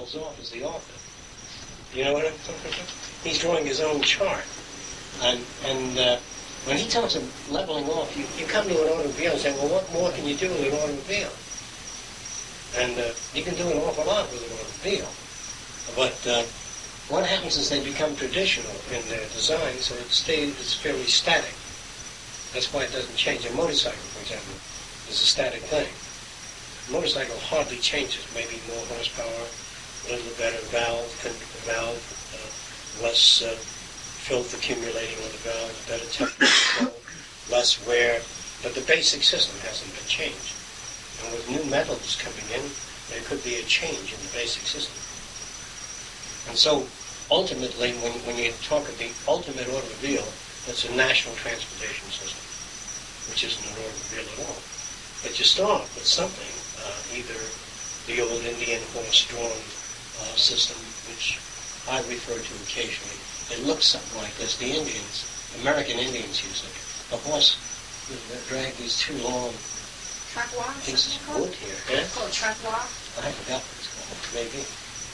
levels off is the author. You know what I'm talking about? He's drawing his own chart. And when he talks of leveling off, you come to an automobile and say, well, what more can you do with an automobile? And you can do an awful lot with an automobile. But what happens is they become traditional in their design, so it's fairly static. That's why it doesn't change. A motorcycle, for example, is a static thing. A motorcycle hardly changes. Maybe more horsepower, a little better valve, less filth accumulating on the valve, better temperature control, less wear. But the basic system hasn't been changed. And with new metals coming in, there could be a change in the basic system. And so, ultimately, when you talk of the ultimate automobile, it's a national transportation system, which isn't an automobile at all. But you start with something, either the old Indian horse-drawn system, which I refer to occasionally. It looks something like this. The Indians, American Indians use it. The horse would drag these two long pieces of wood here. It's called traploir. I forgot what it's called, maybe.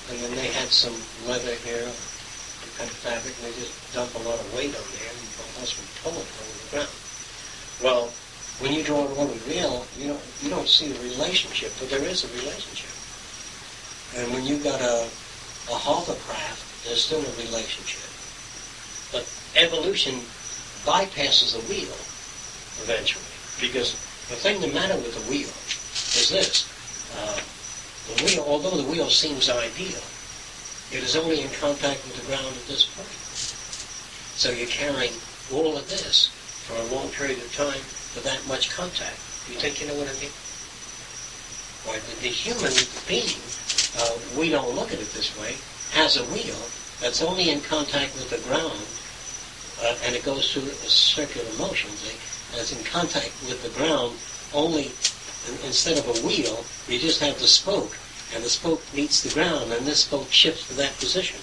And then they had some leather here, some kind of fabric, and they just dump a lot of weight on there, and the horse would pull it over the ground. Well, when you draw an automobile, you don't see the relationship, but there is a relationship. And when you've got a hovercraft, there's still a relationship. But evolution bypasses the wheel eventually, because the thing the matter with the wheel is this. The wheel, although the wheel seems ideal, it is only in contact with the ground at this point. So you're carrying all of this for a long period of time with that much contact. Do you think you know what I mean? Well, the human being, we don't look at it this way, has a wheel that's only in contact with the ground, and it goes through a circular motion, that's in contact with the ground only. Instead of a wheel, you just have the spoke, and the spoke meets the ground, and this spoke shifts to that position.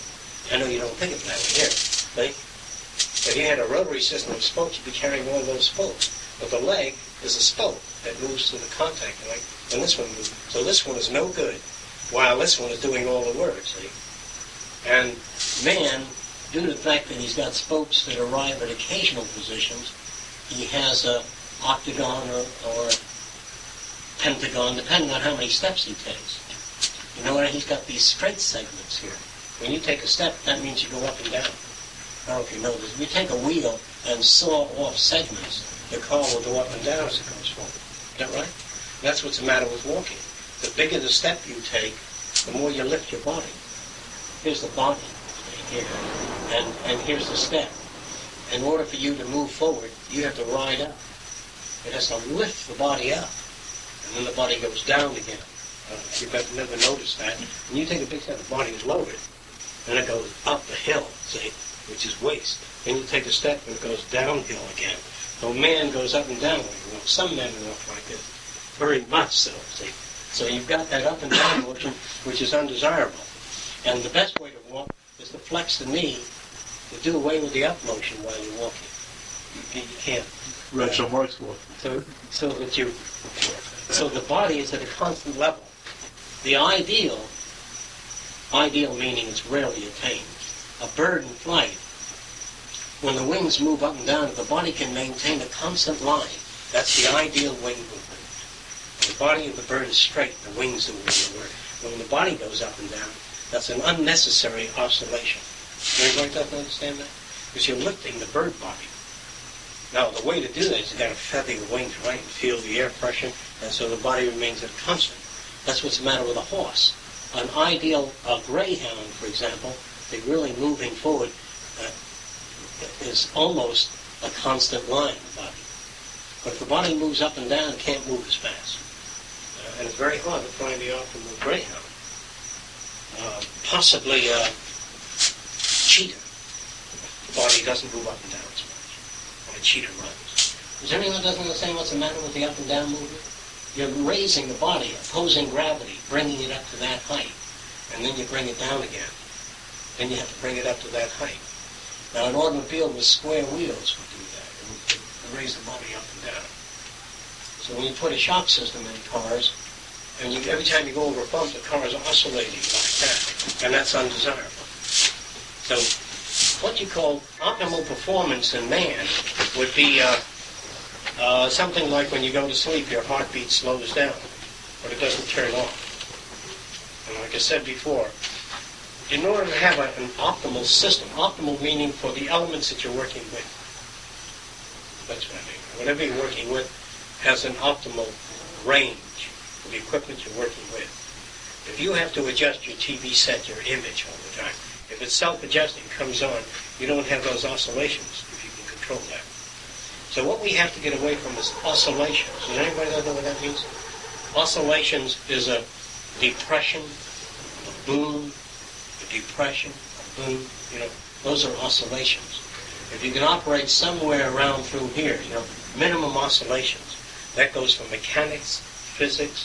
I know you don't think of that here, see? If you had a rotary system of spokes, you'd be carrying all those spokes. But the leg is a spoke that moves to the contact leg, and this one moves. So this one is no good, while this one is doing all the work, see? And man, due to the fact that he's got spokes that arrive at occasional positions, he has a octagon or pentagon, depending on how many steps he takes. You know what? He's got these straight segments here. When you take a step, that means you go up and down. I don't know if you know this. If you take a wheel and saw off segments, the car will go up and down as it goes forward. Is that right? That's what's the matter with walking. The bigger the step you take, the more you lift your body. Here's the body here, and here's the step. In order for you to move forward, you have to ride up. It has to lift the body up. And then the body goes down again. You've never noticed that. When you take a big step, the body is lowered. And it goes up the hill, see, which is waste. Then you take a step and it goes downhill again. So man goes up and down like well, some men walk like this. Very much so, see. So you've got that up and down motion, which is undesirable. And the best way to walk is to flex the knee, to do away with the up motion while you're walking. You can't. Rachel Mark's walk. So the body is at a constant level. The ideal meaning it's rarely attained. A bird in flight, when the wings move up and down, the body can maintain a constant line. That's the ideal wing movement. When the body of the bird is straight, the wings do the work. When the body goes up and down, that's an unnecessary oscillation. Anybody doesn't understand that? Because you're lifting the bird body. Now, the way to do that is you've got to feather the wings right and feel the air pressure, and so the body remains at a constant. That's what's the matter with a horse. An ideal greyhound, for example, they're really moving forward, is almost a constant line in the body. But if the body moves up and down, it can't move as fast. And it's very hard to find the optimal greyhound. Possibly a cheetah. The body doesn't move up and down as much when a cheetah runs. Does anyone doesn't understand what's the matter with the up and down movement? You're raising the body, opposing gravity, bringing it up to that height, and then you bring it down again. Then you have to bring it up to that height. Now, an automobile with square wheels would do that. It would raise the body up and down. So when you put a shock system in cars, And every time you go over a bump, the car is oscillating like that, and that's undesirable. So what you call optimal performance in man would be something like when you go to sleep, your heartbeat slows down, but it doesn't turn off. And like I said before, in order to have an optimal system, optimal meaning for the elements that you're working with, that's what I mean. Whatever you're working with has an optimal range for the equipment you're working with. If you have to adjust your TV set, your image all the time, if it's self-adjusting, comes on, you don't have those oscillations if you can control that. So what we have to get away from is oscillations. Does anybody know what that means? Oscillations is a depression, a boom, a depression, a boom, those are oscillations. If you can operate somewhere around through here, minimum oscillations, that goes for mechanics, physics,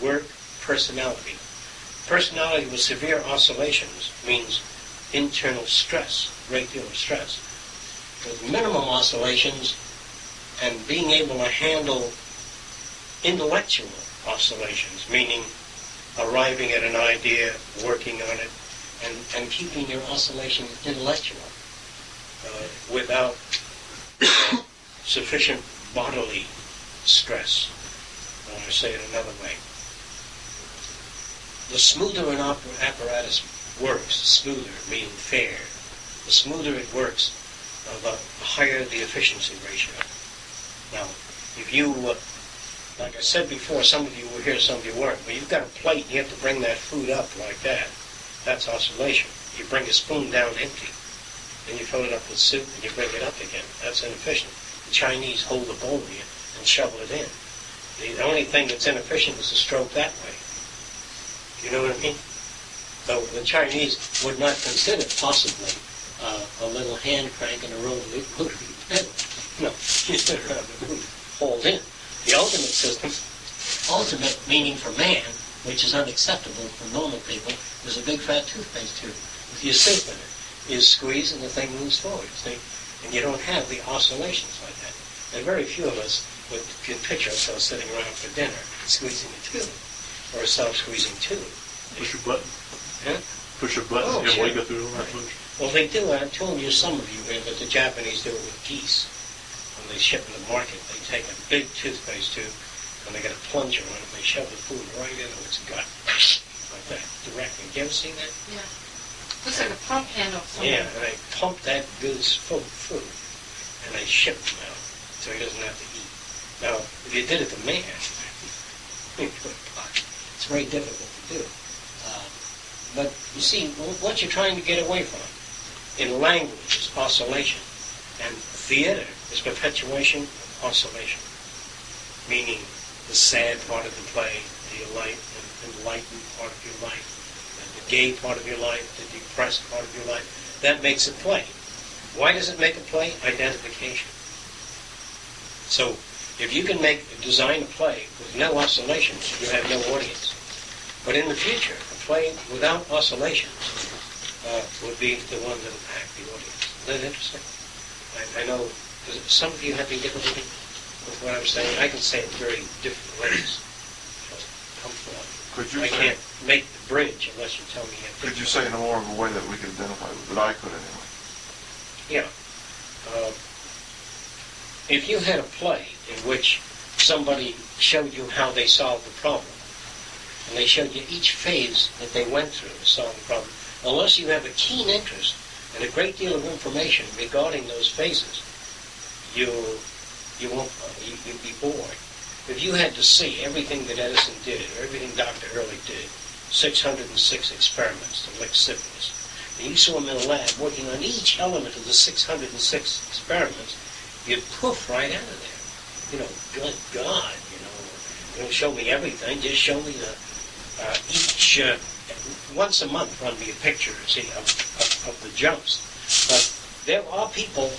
work, personality. Personality with severe oscillations means internal stress, great deal of stress. With minimum oscillations and being able to handle intellectual oscillations, meaning arriving at an idea, working on it, and keeping your oscillation intellectual without sufficient bodily stress. I'll say it another way. The smoother an apparatus works, smoother meaning fair, the smoother it works, the higher the efficiency ratio. Now, if you, like I said before, some of you were here, some of you weren't, but you've got a plate and you have to bring that food up like that. That's oscillation. You bring a spoon down empty, then you fill it up with soup and you bring it up again. That's inefficient. The Chinese hold the bowl here and shovel it in. The only thing that's inefficient is to stroke that way. You know what I mean? So the Chinese would not consider possibly a little hand crank and a rotary pedal. No, instead of having the food hauled in. The ultimate system, ultimate meaning for man, which is unacceptable for normal people, is a big fat toothpaste tube. If you soup in it, you squeeze and the thing moves forward, see? And you don't have the oscillations like that. And very few of us can picture ourselves sitting around for dinner squeezing a tube, or a self-squeezing tube. Push a button. Huh? Push a button, oh, you sure. wake up through all that much. Well, they do. I told you, some of you here, that the Japanese do it with geese. When they ship in the market, they take a big toothpaste tube, and they get a plunger on it, and they shove the food right into its gut. Like that, directly. You ever seen that? Yeah. Looks like a pump handle somewhere. Yeah, and they pump that goose full of food, and they ship him out, so he doesn't have to eat. Now, if you did it to man, it's very difficult to do. But you see, what you're trying to get away from in language is oscillation, and theater is perpetuation of oscillation, meaning the sad part of the play, the enlightened part of your life, the gay part of your life, the depressed part of your life. That makes a play. Why does it make a play? Identification. So, if you can design a play with no oscillations, you have no audience. But in the future, a play without oscillations would be the one that will pack the audience. Isn't that interesting? I know some of you have any difficulty with what I'm saying. I can say it very different ways. I can't make the bridge unless you tell me you have to. Could you say in a more of a way that we could identify with, that I could anyway? Yeah. If you had a play in which somebody showed you how they solved the problem, and they showed you each phase that they went through to solve the problem, unless you have a keen interest and a great deal of information regarding those phases, you'd be bored. If you had to see everything that Edison did, or everything Dr. Early did, 606 experiments to lick syphilis, and you saw him in a lab working on each element of the 606 experiments, you'd poof right out of there. Good God, don't show me everything, just show me each, once a month run me a picture, see, of the jumps. But there are people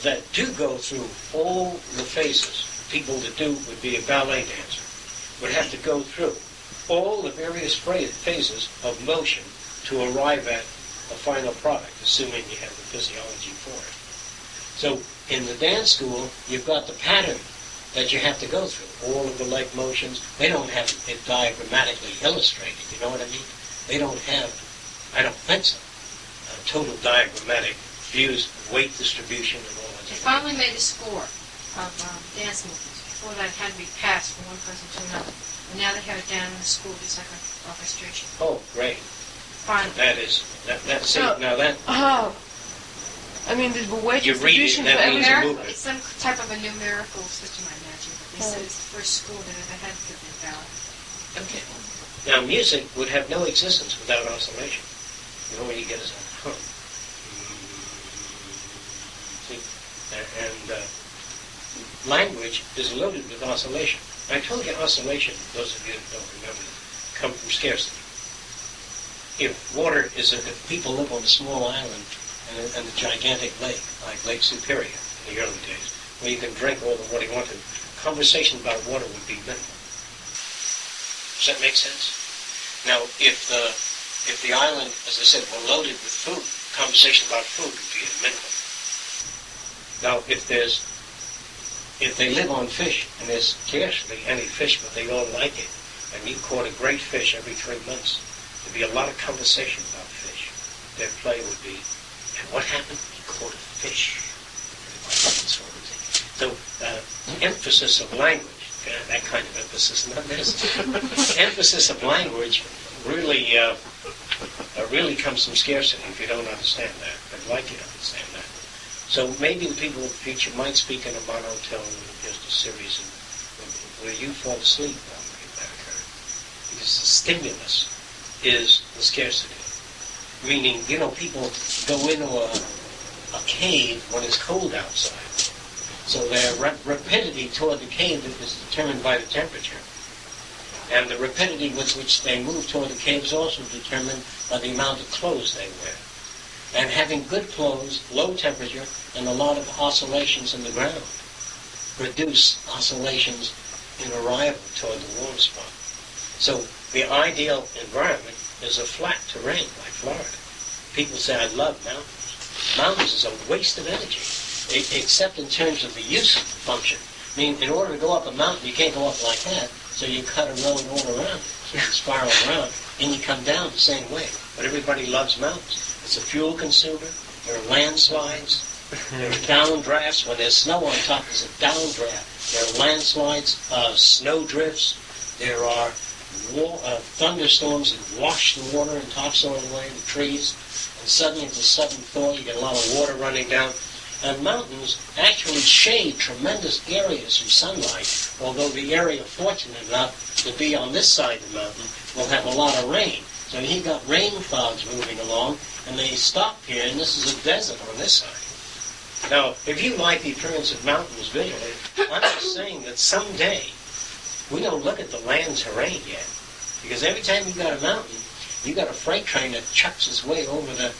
that do go through all the phases. People that would be a ballet dancer, would have to go through all the various phases of motion to arrive at a final product, assuming you have the physiology for it. So in the dance school, you've got the pattern that you have to go through. All of the leg motions, they don't have it diagrammatically illustrated, you know what I mean? They don't have, I don't think so, total diagrammatic views of weight distribution and all that. They finally made a score of dance movements. Before that, it had to be passed from one person to another. And now they have it down in the school, just like an orchestration. Oh, great. Finally. That's So- it. Now that, Oh. I mean, there's a weight You read it, distribution that for means every... a movement. It's some type of a numerical system, I imagine. But they said it's the first school that ever had to be valid. okay. Now music would have no existence without oscillation. You know what you get is a hum. See? And language is loaded with oscillation. I told you oscillation, those of you that don't remember, come from scarcity. If water is, if people live on a small island and a gigantic lake, like Lake Superior in the early days, where you can drink all the water you want to, conversation about water would be minimal. Does that make sense? Now, if the island, as I said, were loaded with food, conversation about food would be minimal. Now, if they live on fish, and there's scarcely any fish, but they all like it, and you caught a great fish every 3 months, there'd be a lot of conversation about fish. Their play would be, and what happened? He caught a fish. So, emphasis of language, that kind of emphasis, not this. Emphasis of language really comes from scarcity if you don't understand that. I'd like you to understand that. So maybe the people in the future might speak in a monotone with just a series of where you fall asleep if that occurred. Because the stimulus is the scarcity. Meaning, people go into a cave when it's cold outside. So their rapidity toward the cave is determined by the temperature. And the rapidity with which they move toward the cave is also determined by the amount of clothes they wear. And having good clothes, low temperature, and a lot of oscillations in the ground produce oscillations in arrival toward the warm spot. So the ideal environment is a flat terrain like Florida. People say, I love mountains. Mountains is a waste of energy, except in terms of the use of the function. I mean, in order to go up a mountain, you can't go up like that, so you cut a road all around it, so you spiral around, and you come down the same way. But everybody loves mountains. It's a fuel consumer. There are landslides. There are downdrafts. When there's snow on top, there's a downdraft. There are landslides, snow drifts. There are thunderstorms that wash the water and topsoil away, the trees. And suddenly, it's a sudden thaw. You get a lot of water running down. And mountains actually shade tremendous areas from sunlight, although the area fortunate enough to be on this side of the mountain will have a lot of rain. So you got rain clouds moving along, and they stop here, and this is a desert on this side. Now, if you like the appearance of mountains visually, I'm just saying that someday we don't look at the land terrain yet, because every time you got a mountain, you got a freight train that chucks its way over that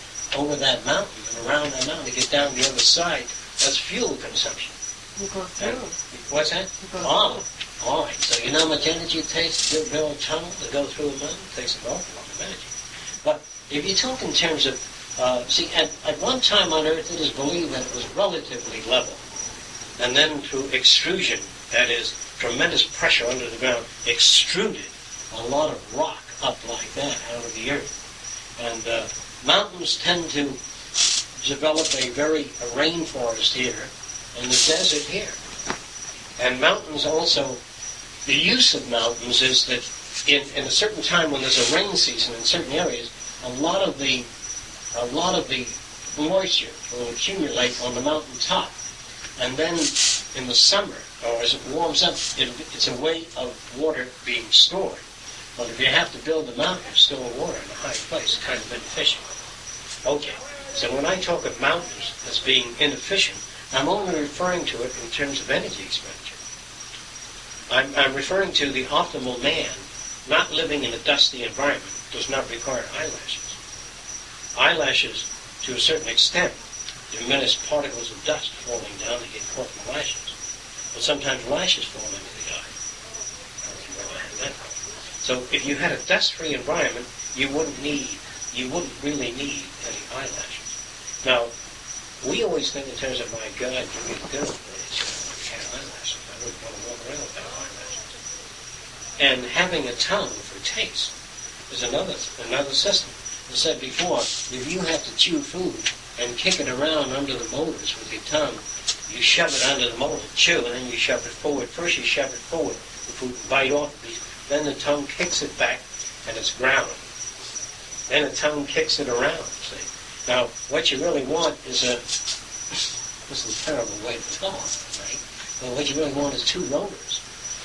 mountain and around that mountain to get down the other side. That's fuel consumption. You go through. What's that? All right. So you know how much energy it takes to build a tunnel to go through a mountain? It takes an awful lot of energy. But if you talk in terms of, at one time on Earth it is believed that it was relatively level. And then through extrusion, that is, tremendous pressure under the ground, extruded a lot of rock up like that out of the Earth. And mountains tend to develop a rainforest here and the desert here. And mountains also, the use of mountains is that in a certain time when there's a rain season in certain areas, a lot of the moisture will accumulate on the mountain top. And then in the summer, or as it warms up, it's a way of water being stored. But if you have to build a mountain to store water in a high place, it's kind of inefficient. Okay, so when I talk of mountains as being inefficient, I'm only referring to it in terms of energy expenditure. I'm referring to the optimal man not living in a dusty environment does not require eyelashes. Eyelashes, to a certain extent, diminish particles of dust falling down to get caught in the lashes. But sometimes lashes fall into the eye. I don't think I have that. So if you had a dust-free environment, you wouldn't really need any eyelashes. Now, we always think in terms of, my God, give me the dinner, but it's, I can't eyelashes. I don't want to And having a tongue for taste is another system. As I said before, if you have to chew food and kick it around under the molars with your tongue, you shove it under the molar, chew, and then you shove it forward. First you shove it forward, the food bite off a piece. Then the tongue kicks it back, and it's ground. Then the tongue kicks it around, see. Now, what you really want is this is a terrible way to talk, right? Well, what you really want is two rollers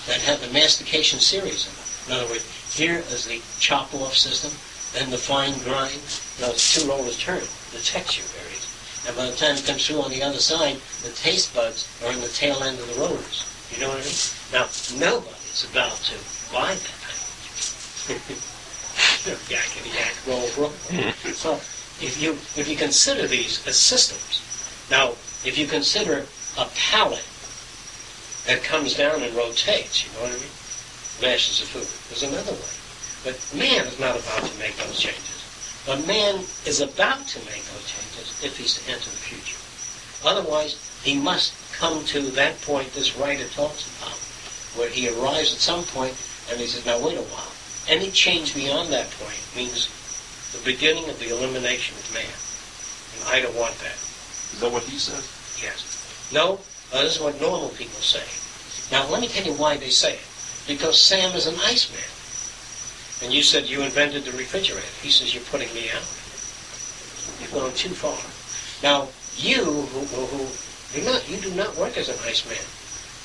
that have the mastication series in them. In other words, here is the chop-off system, then the fine grind. Now, it's two rollers turn. The texture varies. And by the time it comes through on the other side, the taste buds are in the tail end of the rollers. You know what I mean? Now, nobody's about to buy that package. Yakety-yak, roll. So, if you consider these as systems, now, if you consider a pallet that comes down and rotates, you know what I mean? Mashes the food. There's another way. But man is not about to make those changes. But man is about to make those changes if he's to enter the future. Otherwise, he must come to that point this writer talks about, where he arrives at some point and he says, now wait a while. Any change beyond that point means the beginning of the elimination of man. And I don't want that. Is that what he says? Yes. No, this is what normal people say. Now, let me tell you why they say it. Because Sam is an Iceman. And you said you invented the refrigerator. He says you're putting me out. You've gone too far. Now, you you do not work as an Iceman.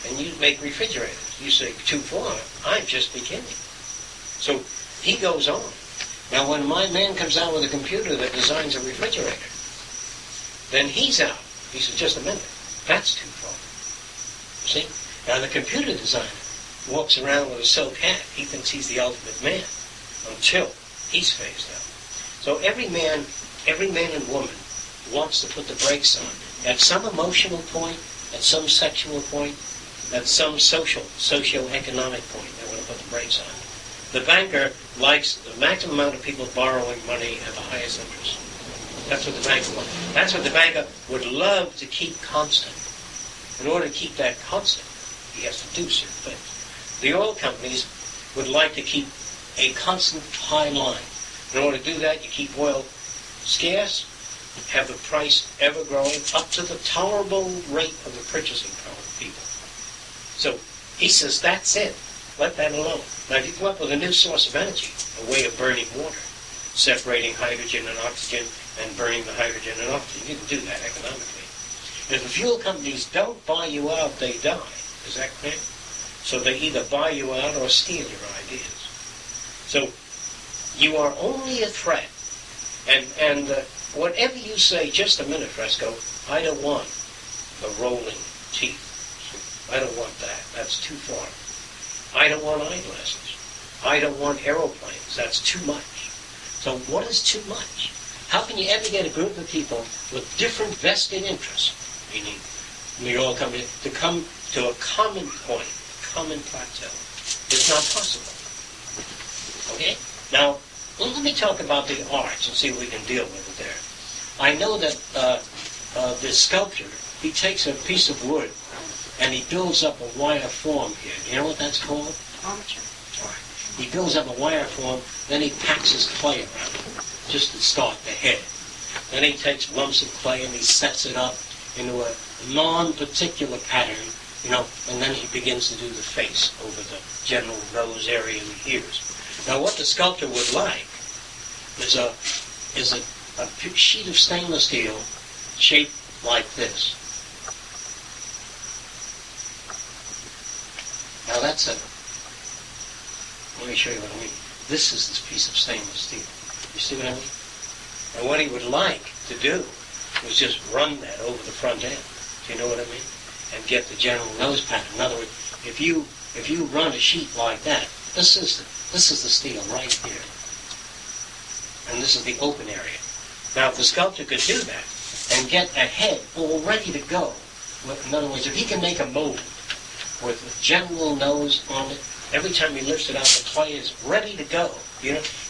And you make refrigerators. You say too far. I'm just beginning. So he goes on. Now, when my man comes out with a computer that designs a refrigerator, then he's out. He says, just a minute. That's too far. See? Now, the computer designer walks around with a silk hat. He thinks he's the ultimate man until he's phased out. So every man and woman wants to put the brakes on at some emotional point, at some sexual point, at some socio-economic point. They want to put the brakes on. The banker likes the maximum amount of people borrowing money at the highest interest. That's what the banker wants. That's what the banker would love to keep constant. In order to keep that constant, he has to do certain things. The oil companies would like to keep a constant high line. In order to do that, you keep oil scarce, have the price ever growing up to the tolerable rate of the purchasing power of people. So he says, that's it. Let that alone. Now, if you come up with a new source of energy, a way of burning water, separating hydrogen and oxygen and burning the hydrogen and oxygen, you can do that economically. If the fuel companies don't buy you out, they die. Is that clear? So they either buy you out or steal your ideas. So you are only a threat. And whatever you say, just a minute, Fresco, I don't want the rolling teeth. I don't want that. That's too far. I don't want eyeglasses. I don't want aeroplanes. That's too much. So what is too much? How can you ever get a group of people with different vested interests, meaning the oil company, to come to a common point, common plateau? It's not possible. Okay? Now, let me talk about the arts and see if we can deal with it there. I know that the sculptor, he takes a piece of wood and he builds up a wire form here. You know what that's called? Armature. Right. He builds up a wire form, then he packs his clay around it, just to start the head. Then he takes lumps of clay and he sets it up into a non-particular pattern, and then he begins to do the face over the general nose area and the ears. Now, what the sculptor would like is a sheet of stainless steel shaped like this. Now that's let me show you what I mean. This is this piece of stainless steel. You see what I mean? And what he would like to do was just run that over the front end. Do you know what I mean? And get the general nose pattern. In other words, if you run a sheet like that, this is the steel right here. And this is the open area. Now, if the sculptor could do that and get a head all ready to go, in other words, if he can make a mold with a general nose on it, every time he lifts it out, the clay is ready to go.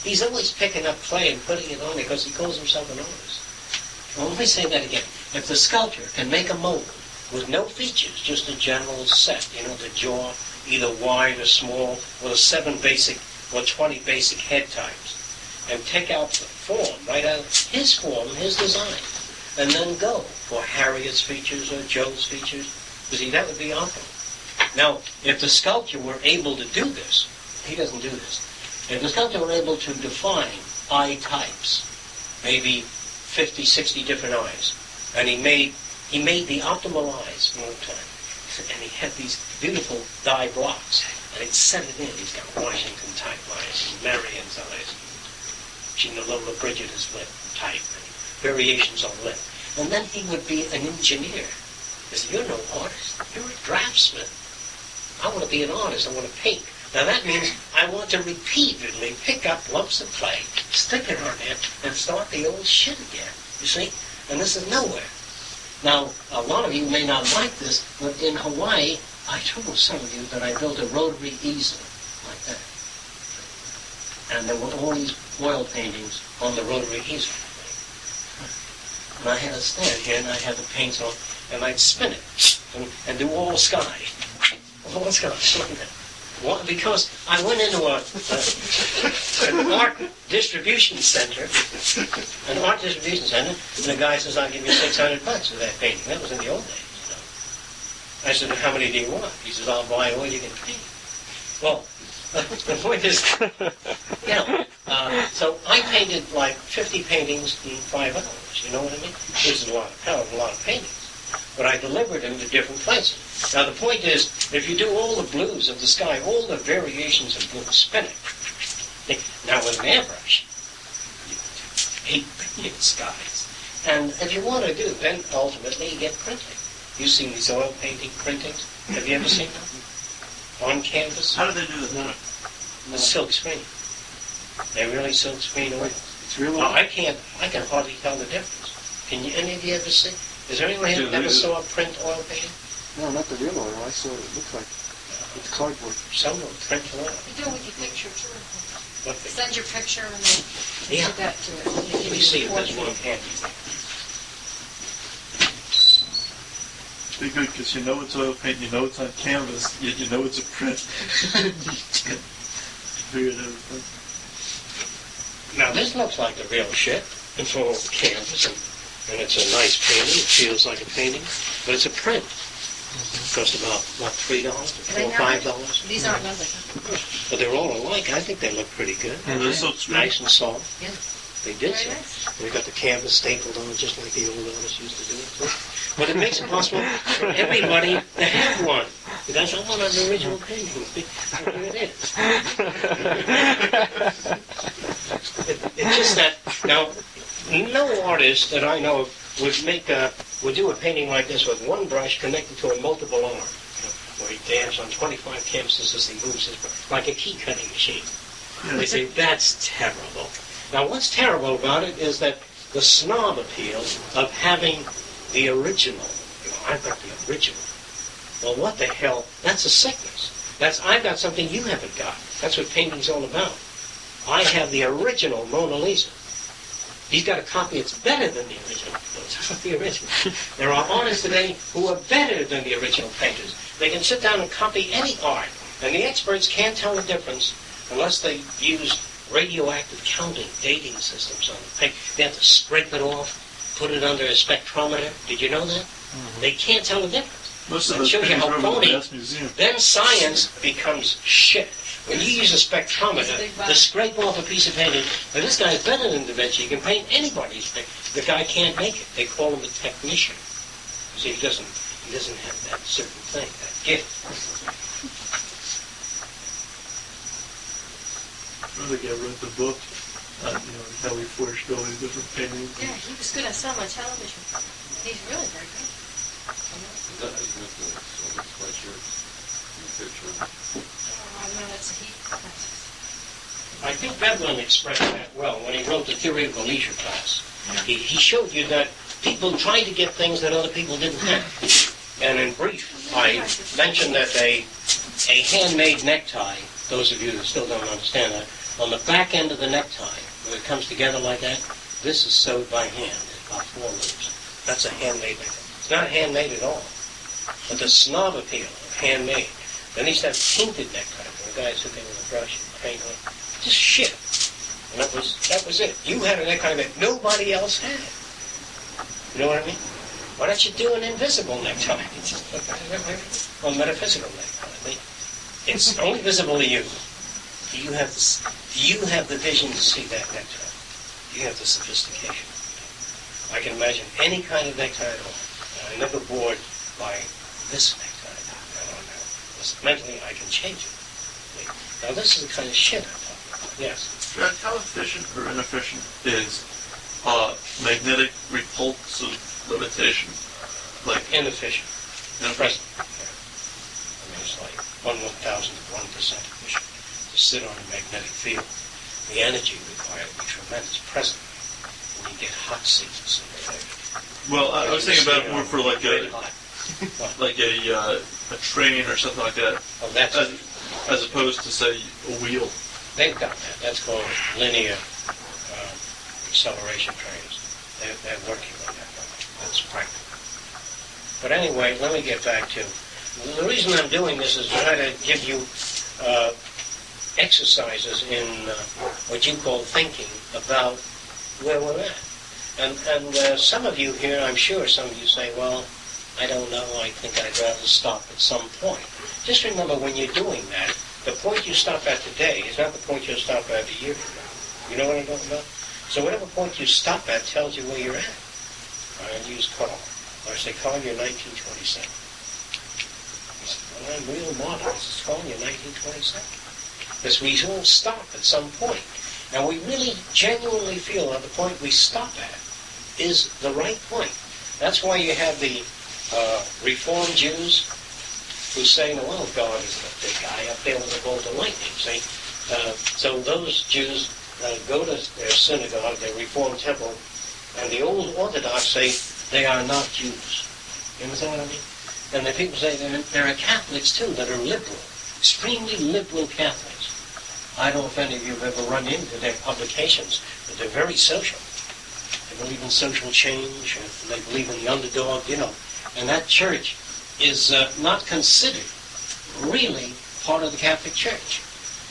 He's always picking up clay and putting it on because he calls himself an artist. Well, let me say that again. If the sculptor can make a mold with no features, just a general set, the jaw either wide or small, or the 7 basic or 20 basic head types, and take out the form, write out his form, his design, and then go for Harriet's features or Joe's features. You see, that would be optimal. Now, if the sculptor were able to do this, he doesn't do this. If the sculptor were able to define eye types, maybe 50, 60 different eyes, and he made the optimal eyes one time, and he had these beautiful die blocks, and he'd set it in. He's got Washington type eyes, and Marion's eyes, Gina Lola Bridget's lip type, and variations on lip. And then he would be an engineer. He said, "You're no artist, you're a draftsman. I want to be an artist, I want to paint. Now that means I want to repeatedly pick up lumps of clay, stick it on there, and start the old shit again." You see? And this is nowhere. Now, a lot of you may not like this, but in Hawaii, I told some of you that I built a rotary easel like that. And there were all these oil paintings on the rotary easel. And I had a stand here, and I had the paints on, and I'd spin it and do all sky. All sky, like that. Well, because I went into an art distribution center, and the guy says, "I'll give you $600 for that painting." That was in the old days. You know. I said, "How many do you want?" He says, "I'll buy all you can paint." Well, the point is, so I painted like 50 paintings in 5 hours. You know what I mean? Which is a lot of paintings. But I delivered them to different places. Now the point is, if you do all the blues of the sky, all the variations of blue, spin it. Now with an airbrush, you do 8 billion skies. And if you want to do, then ultimately you get printing. You've seen these oil painting printings. Have you ever seen them? On canvas? How do they do that? The silk screen. They really silk screen oil. It's real. I can hardly tell the difference. Can you, any of you ever see? Is there anyone who ever saw a print oil painting? No, not the real oil. I saw it. It looks like it's cardboard. Some of them print oil. You do it with your picture, too. What the- Send your picture and then Yeah. do that to it. They give Let me you see the if there's portrait. one handy. Be good because you know it's oil paint, you know it's on canvas, yet you know it's a print. You can't figure it out. Now this looks like the real shit. It's all canvas and it's a nice painting. It feels like a painting, but it's a print. It costs about, what, $3 or $5? These aren't numbered, huh? But they're all alike. I think they look pretty good. And they're silk screen. Nice and soft. Yeah. They did Very so. nice. They got the canvas stapled on just like the old artists used to do it. Too. But it makes it possible for everybody to have one. Because I want an original painting. Here it is. It's just that, now, no artist that I know would do a painting like this with one brush connected to a multiple arm. Where he dabs on 25 canvases as he moves his brush, like a key cutting machine. They say, that's terrible. Now, what's terrible about it is that the snob appeal of having the original. I've got the original. Well, what the hell? That's a sickness. I've got something you haven't got. That's what painting's all about. I have the original Mona Lisa. He's got a copy that's better than the original. It's not the original. There are artists today who are better than the original painters. They can sit down and copy any art, and the experts can't tell the difference unless they use radioactive counting, dating systems on the paint. They have to scrape it off, put it under a spectrometer. Did you know that? Mm-hmm. They can't tell the difference. Most of It those shows you paintings how are over the phony. Mass Museum. Then science becomes shit. When you use a spectrometer to scrape off a piece of painting, and this guy's better than Da Vinci. He can paint anybody's thing. The guy can't make it. They call him a technician. See, he doesn't have that certain thing, that gift. I think I read the book on how he forged all these different paintings. Yeah, he was good at some on television. He's really very good. That is with the sweatshirt in the picture. Oh, no, that's a heat. I think Veblen expressed that well when he wrote The Theory of the Leisure Class. He showed you that people tried to get things that other people didn't have. And in brief, I mentioned that a handmade necktie, those of you who still don't understand that, on the back end of the necktie, when it comes together like that, this is sewed by hand. It's about 4 loops. That's a handmade necktie. It's not handmade at all. But the snob appeal of handmade. Then they used to have painted neckties. And the guy sit there with a brush and paint on it. Just shit. And that was it. You had a necktie that nobody else had. You know what I mean? Why don't you do an invisible necktie? Well, metaphysical necktie. I mean, it's only visible to you. Do you have the vision to see that necktie? Do you have the sophistication? I can imagine any kind of necktie at all. I'm never bored by this necktie. I don't know. Because mentally, I can change it. Now, this is the kind of shit I'm talking about. Yes. Jack, how efficient or inefficient is magnetic repulsive levitation? Like Inefficient. inefficient? Yeah. I mean, it's like 1/1000 of 1% efficient. To sit on a magnetic field, the energy required would be tremendous presently. And you get hot seasons in the field. Well, I was thinking about it more for like Very a hot. Well, like a train or something like that, oh, that's as opposed to say a wheel. they've got that. That's called linear acceleration trains. They're working on that. That's practical. But anyway, let me get back to the reason I'm doing this is to try to give you exercises in what you call thinking about where we're at. And some of you here, I'm sure some of you say, well, I don't know, I think I'd rather stop at some point. Just remember when you're doing that, the point you stop at today is not the point you'll stop at a year from now. You know what I'm talking about? So whatever point you stop at tells you where you're at. I'll use Carl. I say, Carl, you're 1927. He said, well, I'm real modern. This is Carl, you're 1927. Because we all stop at some point. And we really genuinely feel that the point we stop at is the right point. That's why you have the Reformed Jews who say, no, well, God is the big guy up there with a bolt of lightning, see? So those Jews go to their synagogue, their Reformed temple, and the old Orthodox say they are not Jews. You understand what I mean? And the people say there are Catholics, too, that are liberal, extremely liberal Catholics. I don't know if any of you have ever run into their publications, but they're very social. They believe in social change, and they believe in the underdog, you know. And that church is not considered really part of the Catholic Church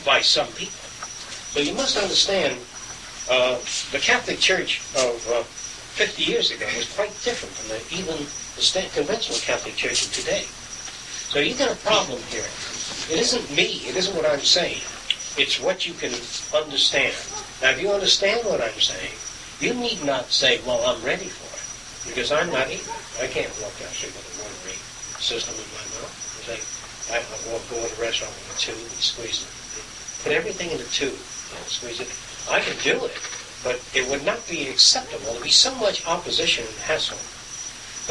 by some people. So you must understand, the Catholic Church of 50 years ago was quite different from even the conventional Catholic Church of today. So you got a problem here. It isn't me. It isn't what I'm saying. It's what you can understand. Now, if you understand what I'm saying, you need not say, well, I'm ready for it, because I'm not either. I can't walk down the street with a rotary system in my mouth. I walk go in a restaurant with a tube and squeeze it. Put everything in a tube and squeeze it. I could do it, but it would not be acceptable. There would be so much opposition and hassle.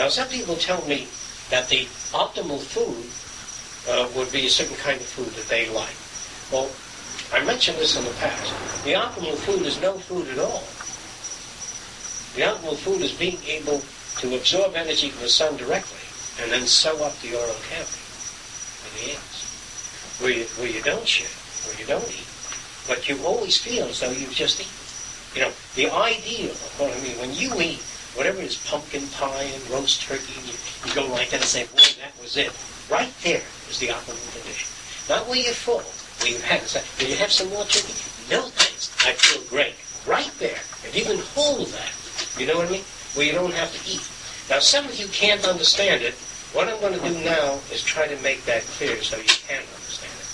Now, some people tell me that the optimal food would be a certain kind of food that they like. Well, I mentioned this in the past. The optimal food is no food at all. The optimal food is being able to absorb energy from the sun directly and then sew up the oral cavity and the ants, where you don't shit, where you don't eat, but you always feel as though you've just eaten. You know, the ideal, I mean, when you eat, whatever it is, pumpkin pie and roast turkey, you go like that and say, boy, that was it. Right there is the optimal condition. Not where you're full. Will you have some more turkey? No thanks. I feel great. Right there. If you can hold that, you know what I mean? Where you don't have to eat. Now, some of you can't understand it. What I'm going to do now is try to make that clear so you can understand it.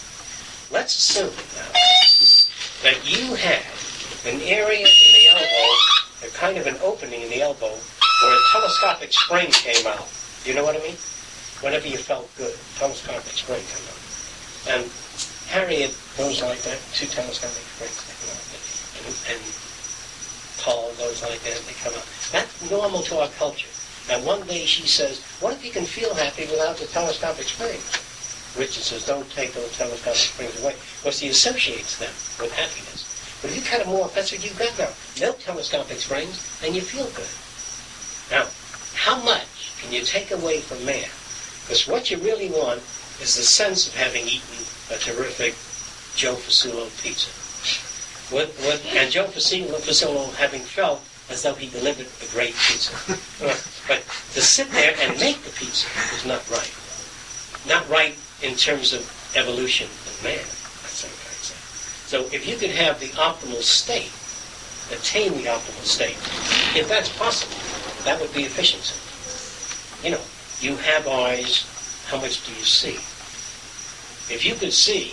Let's assume now that you had an area in the elbow, a kind of an opening in the elbow, where a telescopic spring came out. You know what I mean? Whenever you felt good, telescopic spring came out. And Harriet goes like that, two telescopic springs, they come out, and Paul goes like that, they come out. That's normal to our culture. And one day she says, what if you can feel happy without the telescopic springs? Richard says, don't take those telescopic springs away, because he associates them with happiness. But if you cut them off, that's what you've got now. No telescopic springs, and you feel good. Now, how much can you take away from man? Because what you really want is the sense of having eaten a terrific Joe Fasullo pizza. And Joe Fasullo having felt as though he delivered a great pizza. But to sit there and make the pizza is not right. Not right in terms of evolution of man. That's what I'm trying to say. So if you could have the optimal state, attain the optimal state, if that's possible, that would be efficiency. You know, you have eyes, how much do you see? If you could see,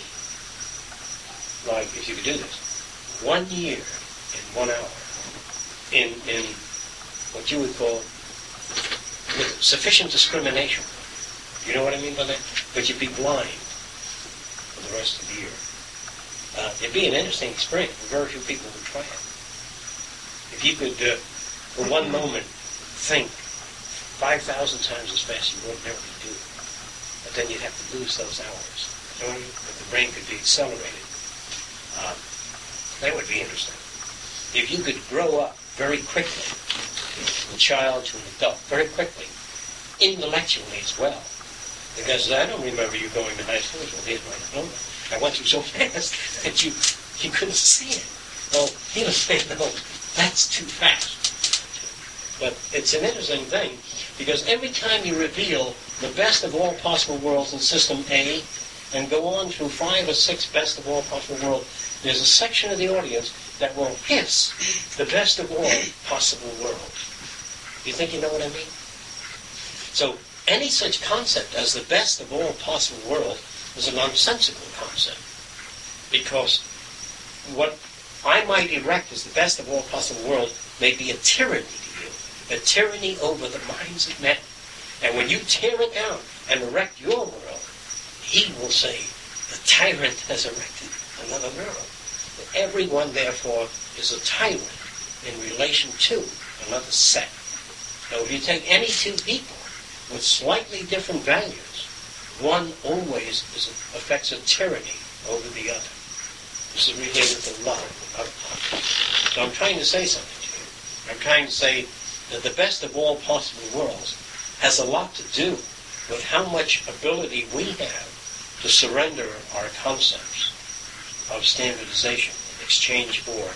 like if you could do this, 1 year in 1 hour, in what you would call with sufficient discrimination. You know what I mean by that? But you'd be blind for the rest of the year. It'd be an interesting experience, but very few people would try it. If you could, for one moment, think 5,000 times as fast as you ordinarily do, but then you'd have to lose those hours. You know what I mean? But the brain could be accelerated. That would be interesting. If you could grow up very quickly, from a child to an adult, very quickly, intellectually as well. Because I don't remember you going to high school. Well, here's my diploma. I went through so fast that you couldn't see it. Well, he was saying, no, that's too fast. But it's an interesting thing, because every time you reveal the best of all possible worlds in System A, and go on through 5 or 6 best of all possible worlds, there's a section of the audience that will hiss the best of all possible worlds. You think you know what I mean? So any such concept as the best of all possible worlds is a nonsensical concept. Because what I might erect as the best of all possible worlds may be a tyranny to you, a tyranny over the minds of men. And when you tear it down and erect your world, he will say, the tyrant has erected another world. Everyone, therefore, is a tyrant in relation to another set. Now, if you take any two people with slightly different values, one always affects a tyranny over the other. This is related to love. So I'm trying to say something to you. I'm trying to say that the best of all possible worlds has a lot to do with how much ability we have to surrender our concepts of standardization in exchange for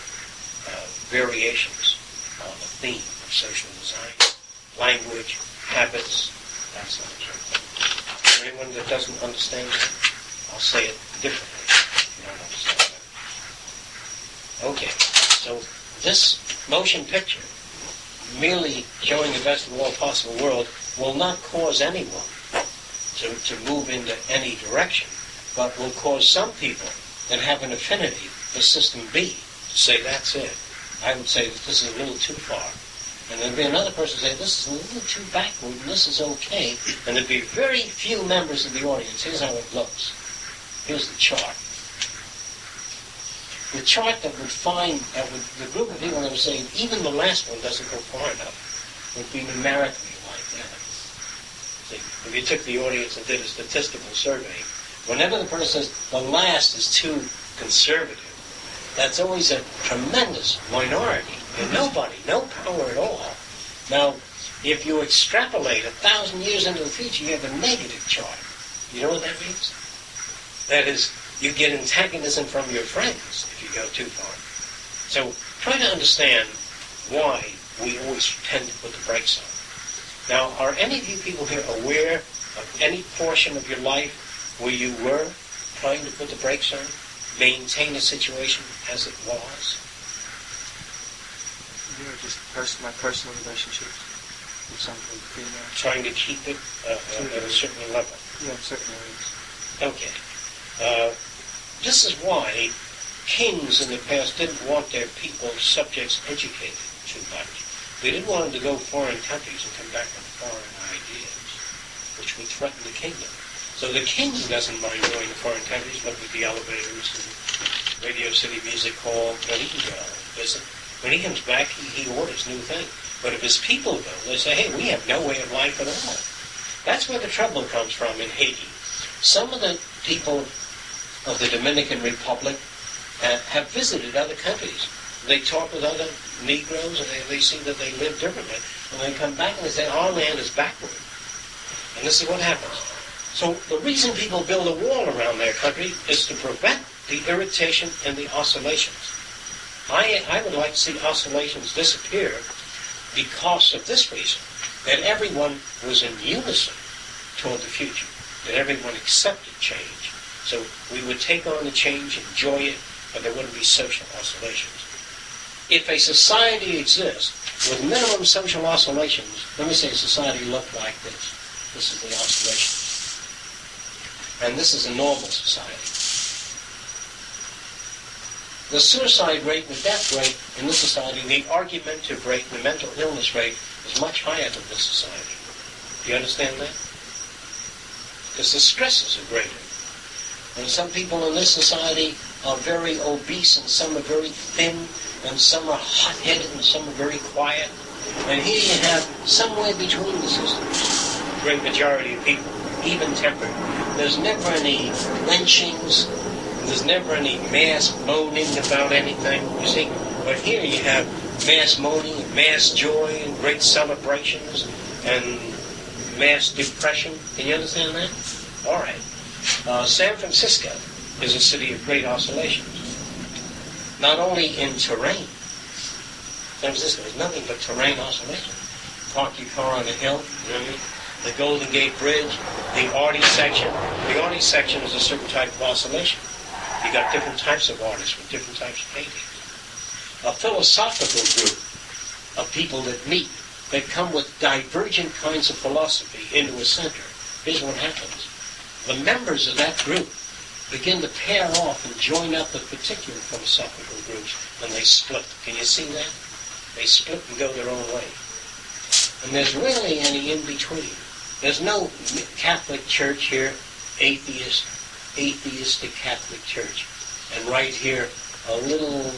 variations on the theme of social design, language, habits, that sort of thing. Is there anyone that doesn't understand that? I'll say it differently if you don't understand that. Okay, so this motion picture, merely showing the best of all possible world, will not cause anyone to move into any direction, but will cause some people that have an affinity for System B to say, that's it. I would say that this is a little too far. And there'd be another person say, this is a little too backward, and this is okay. And there'd be very few members of the audience. Here's how it looks. Here's the chart. The chart that would find, the group of people that would say, even the last one doesn't go far enough, would be numerically like that. See, if you took the audience and did a statistical survey, whenever the person says the last is too conservative, that's always a tremendous minority. And nobody, no power at all. Now, if you extrapolate 1,000 years into the future, you have a negative chart. You know what that means? That is, you get antagonism from your friends if you go too far. So try to understand why we always tend to put the brakes on. Now, are any of you people here aware of any portion of your life where you were trying to put the brakes on, maintain a situation as it was? Yeah, just my personal relationships with somebody female. Trying to keep it at a certain level. Yeah, in certain areas. Okay. This is why kings in the past didn't want their people's subjects educated too much. They didn't want them to go to foreign countries and come back with foreign ideas, which would threaten the kingdom. So the king doesn't mind going to foreign countries, but with the elevators and Radio City Music Hall, he can go and visit. When he comes back, he orders new things. But if his people go, they say, hey, we have no way of life at all. That's where the trouble comes from in Haiti. Some of the people of the Dominican Republic have visited other countries. They talk with other Negroes, and they see that they live differently. And they come back and they say, our land is backward. And this is what happens. So the reason people build a wall around their country is to prevent the irritation and the oscillations. I would like to see oscillations disappear because of this reason, that everyone was in unison toward the future, that everyone accepted change. So we would take on the change, enjoy it, but there wouldn't be social oscillations. If a society exists with minimum social oscillations, let me say a society looked like this. This is the oscillation. And this is a normal society. The suicide rate and the death rate in this society, the argumentative rate and the mental illness rate is much higher than this society. Do you understand that? Because the stresses are greater. And some people in this society are very obese, and some are very thin, and some are hot-headed, and some are very quiet. And here you have somewhere between the systems, the great majority of people, even-tempered. There's never any lynchings. There's never any mass moaning about anything, you see. But here you have mass moaning, and mass joy, and great celebrations, and mass depression. Can you understand that? All right. San Francisco is a city of great oscillations. Not only in terrain. San Francisco is nothing but terrain oscillation. Park your car on a hill, you know what I mean? The Golden Gate Bridge, the arty section. The arty section is a certain type of oscillation. You got different types of artists with different types of paintings. A philosophical group of people that meet, that come with divergent kinds of philosophy into a center. Here's what happens. The members of that group begin to pair off and join up with particular philosophical groups, and they split. Can you see that? They split and go their own way. And there's really any in-between. There's no Catholic Church here, atheistic Catholic Church. And right here, a little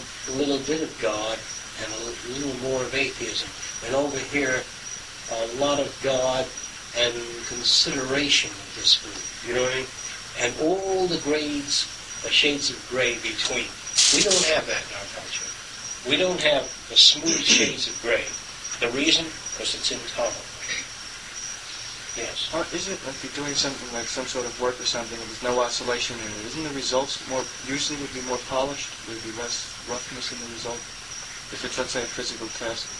bit of God and a little more of atheism. And over here, a lot of God and consideration of this group. You know what I mean? And all the grades, the shades of gray between. We don't have that in our culture. We don't have the smooth shades of gray. The reason? Because it's intolerant. Yes. Isn't it like you're doing something like some sort of work or something and there's no oscillation in it? Isn't the results usually would be more polished? Would be less roughness in the result? If it's, let's say, a physical test.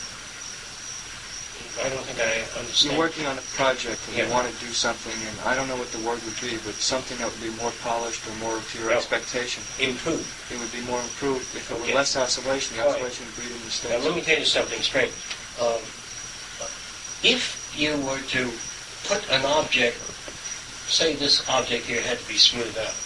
I don't think I understand. You're working on a project and Yeah. you want to do something, and I don't know what the word would be, but something that would be more polished or more to your expectation. Improved. It would be more improved if it Okay. were less oscillation. The All right. oscillation would breed in Now, mistakes. let me tell you something straight. If you were to put an object, say this object here had to be smoothed out,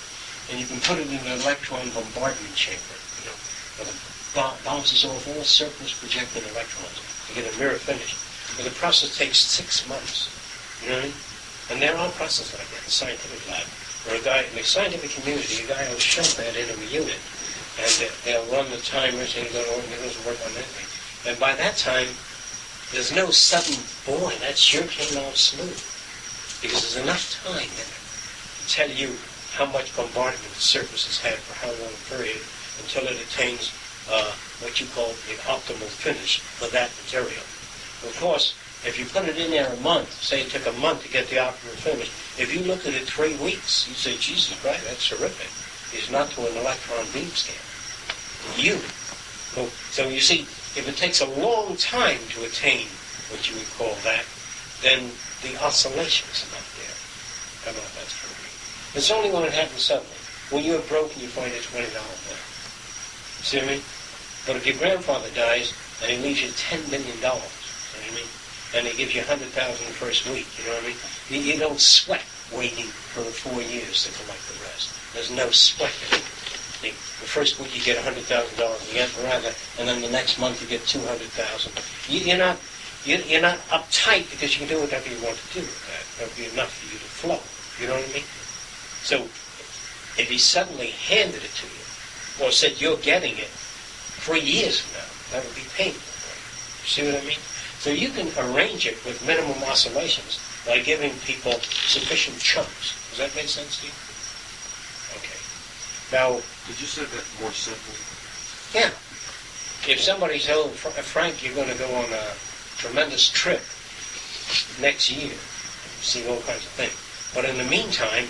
and you can put it in an electron bombardment chamber, you know, where it bounces off all surplus projected electrons to get a mirror finish. But the process takes 6 months, you know what I mean? And there are processes like that in the scientific lab, where a guy, in the scientific community, a guy will shove that into a unit, and they'll run the timers, and he doesn't work on anything. And by that time, there's no sudden, boy, that sure came out smooth. Because there's enough time in it to tell you how much bombardment the surface has had for how long a period until it attains what you call the optimal finish for that material. Of course, if you put it in there a month, say it took a month to get the optimal finish, if you looked at it 3 weeks, you'd say, Jesus Christ, that's terrific. It's not to an electron beam scan. You. So you see, if it takes a long time to attain what you would call that, then the oscillations are not there. I don't know if that's true. It's only when it happens suddenly. When you're broke and you find a $20 bill. See what I mean? But if your grandfather dies and he leaves you $10 million, you know what I mean? And he gives you $100,000 the first week, you know what I mean? You don't sweat waiting for 4 years to collect the rest. There's no sweat in it. The first week you get $100,000 and then the next month you get $200,000. You're not uptight because you can do whatever you want to do with that. That'll be enough for you to flow. You know what I mean? So if he suddenly handed it to you, or said you're getting it 3 years from now, that would be painful. You see what I mean? So you can arrange it with minimum oscillations by giving people sufficient chunks. Does that make sense to you? Okay. Now, Could you say that more simply? yeah. If somebody says, oh, Frank, you're going to go on a tremendous trip next year, see all kinds of things. But in the meantime,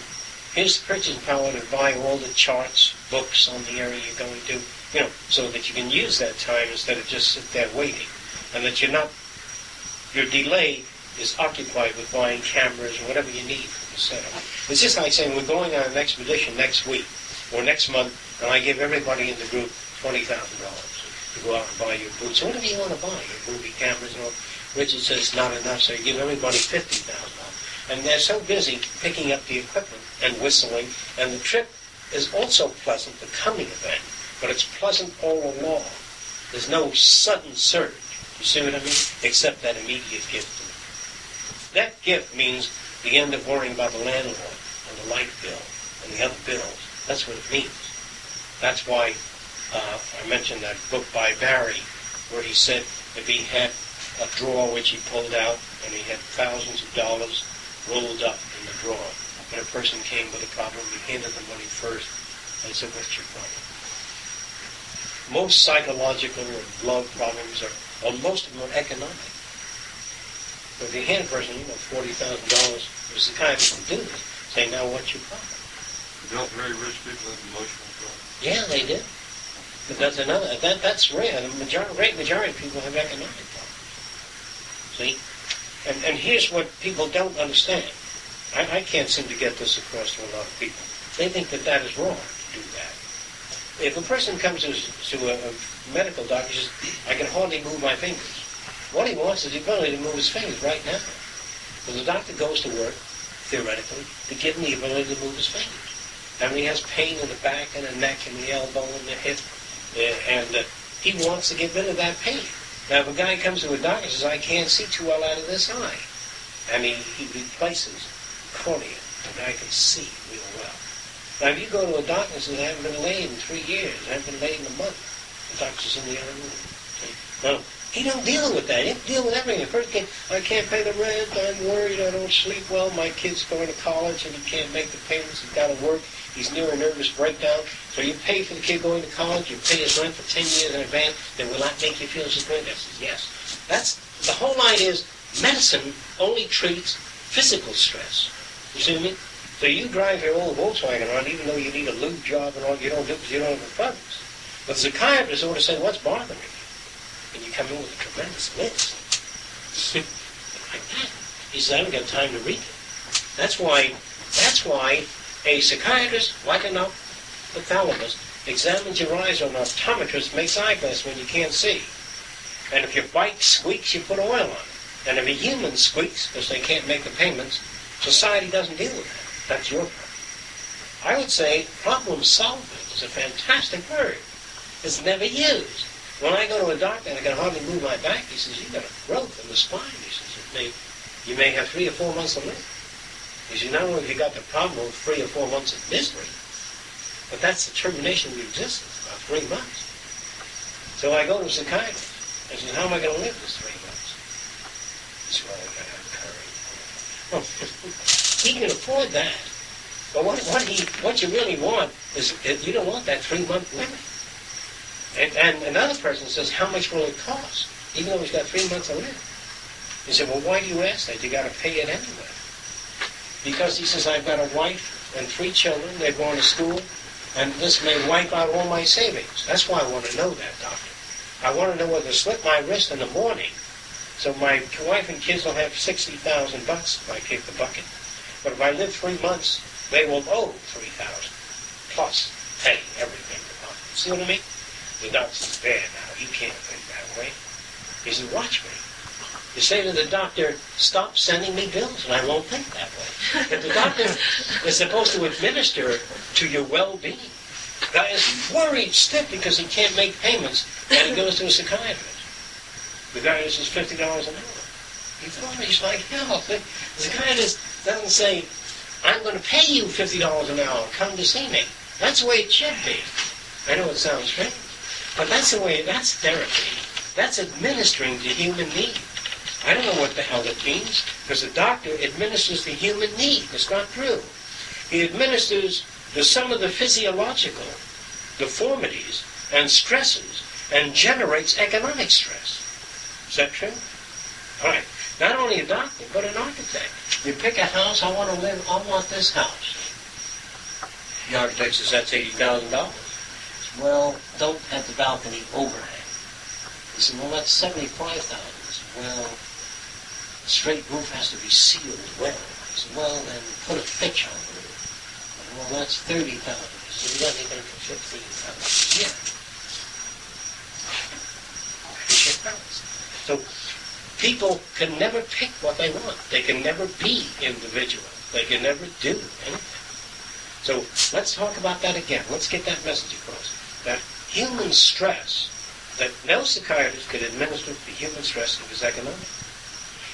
here's the purchasing power to buy all the charts, books on the area you're going to, you know, so that you can use that time instead of just sit there waiting. And that your delay is occupied with buying cameras or whatever you need for the setup. It's just like saying we're going on an expedition next week or next month, and I give everybody in the group $20,000 to go out and buy your boots. So whatever you want to buy, your movie cameras and all. Richard says it's not enough, so you give everybody $50,000. And they're so busy picking up the equipment and whistling, and the trip is also pleasant, the coming event, but it's pleasant all along. There's no sudden surge, you see what I mean? Except that immediate gift. That gift means the end of worrying about the landlord and the light bill and the other bills. That's what it means. That's why I mentioned that book by Barry, where he said if he had a drawer which he pulled out and he had thousands of dollars rolled up in the drawer, and a person came with a problem, he handed the money first and he said, what's your problem? Most psychological or love problems are, or most of them are economic. So if you hand a person, $40,000, there's the kind of people who do this, say, now what's your problem? Don't very rich people have emotional problems? Yeah, they do. But that's another, that's rare. The great majority of people have economic problems. See? And here's what people don't understand. I can't seem to get this across to a lot of people. They think that is wrong to do that. If a person comes to a medical doctor and says, I can hardly move my fingers, what he wants is the ability to move his fingers right now. Well, the doctor goes to work, theoretically, to give him the ability to move his fingers. And he has pain in the back and the neck and the elbow and the hip, and he wants to get rid of that pain. Now, if a guy comes to a doctor and says, I can't see too well out of this eye, and he replaces cornea, the guy can see real well. Now, if you go to a doctor and says, I haven't been laid in 3 years, I haven't been laid in a month, the doctor's in the other room. Now, he don't deal with that. He don't deal with everything. First, I can't pay the rent, I'm worried, I don't sleep well, my kid's going to college and he can't make the payments, he's got to work, he's near a nervous breakdown. So you pay for the kid going to college, you pay his rent for 10 years in advance, then will that make you feel so good? I says, yes. That's, the whole idea is medicine only treats physical stress. You see what I mean? So you drive your old Volkswagen around even though you need a lube job and all, you don't do it because you don't have the funds. But the psychiatrist ought to say, what's bothering you? And you come in with a tremendous list. Like that. He says, I haven't got time to read it. That's why a psychiatrist, like an ophthalmologist, examines your eyes, or an optometrist makes eyeglasses when you can't see. And if your bike squeaks, you put oil on it. And if a human squeaks because they can't make the payments, society doesn't deal with that. That's your problem. I would say problem solving is a fantastic word. It's never used. When I go to a doctor and I can hardly move my back, he says, you've got a growth in the spine. He says, you may have 3 or 4 months to live. He says, not only have you got the problem of 3 or 4 months of misery, but that's the termination of your existence, about 3 months. So I go to a psychiatrist. I says, how am I going to live this 3 months? He says, well, you got to have courage. Well, he can afford that. But what you really want is, you don't want that 3-month limit. And another person says, how much will it cost? Even though he's got 3 months to live. He said, well, why do you ask that? You got to pay it anyway. Because he says, I've got a wife and 3 children, they're going to school, and this may wipe out all my savings. That's why I want to know that, doctor. I want to know whether to slip my wrist in the morning, so my wife and kids will have $60,000 if I kick the bucket. But if I live 3 months, they will owe $3,000 plus pay everything. See what I mean? The doctor says, there now, you can't think that way. He says, watch me. You say to the doctor, stop sending me bills, and I won't think that way. If the doctor is supposed to administer to your well-being, the guy is worried stiff because he can't make payments, and he goes to a psychiatrist. The guy says $50 an hour. He's like, hell. The psychiatrist doesn't say, I'm going to pay you $50 an hour, come to see me. That's the way it should be. I know it sounds strange, but that's the way, that's therapy. That's administering to human need. I don't know what the hell it means, because the doctor administers the human need. It's not true. He administers the sum of the physiological deformities and stresses and generates economic stress. Is that true? All right. Not only a doctor, but an architect. You pick a house, I want this house. The architect says, that's $80,000. Well, don't have the balcony overhang. He said, well, that's $75,000. Well, The straight roof has to be sealed well. I said, well, then put a pitch on the roof. Well, that's $30,000. So you got anything for $15,000? Yeah. So people can never pick what they want. They can never be individual. They can never do anything. So let's talk about that again. Let's get that message across. That human stress, that no psychiatrist could administer the human stress of his economic.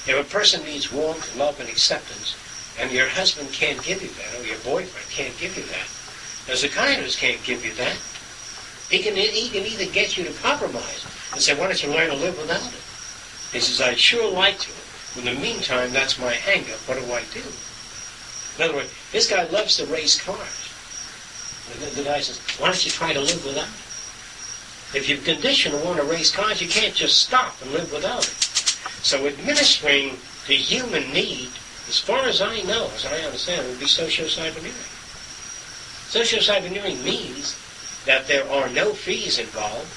If a person needs warmth, love, and acceptance, and your husband can't give you that, or your boyfriend can't give you that, the psychiatrist can't give you that. He can either get you to compromise and say, why don't you learn to live without it? He says, I'd sure like to. In the meantime, that's my hang-up. What do I do? In other words, this guy loves to race cars. The guy says, why don't you try to live without it? If you're conditioned to want to race cars, you can't just stop and live without it. So administering the human need, as far as I know, as I understand, would be sociocyberneering. Sociocyberneering means that there are no fees involved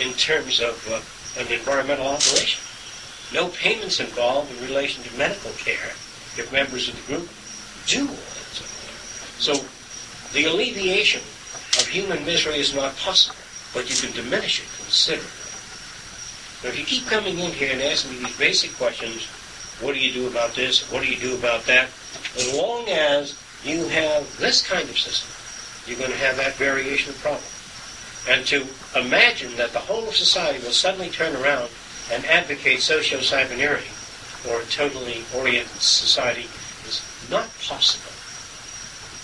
in terms of an environmental operation. No payments involved in relation to medical care if members of the group do all that sort of thing. So the alleviation of human misery is not possible, but you can diminish it considerably. Now, if you keep coming in here and asking me these basic questions, what do you do about this, what do you do about that, as long as you have this kind of system, you're going to have that variation of problem. And to imagine that the whole of society will suddenly turn around and advocate socio-cyberneering or a totally oriented society is not possible.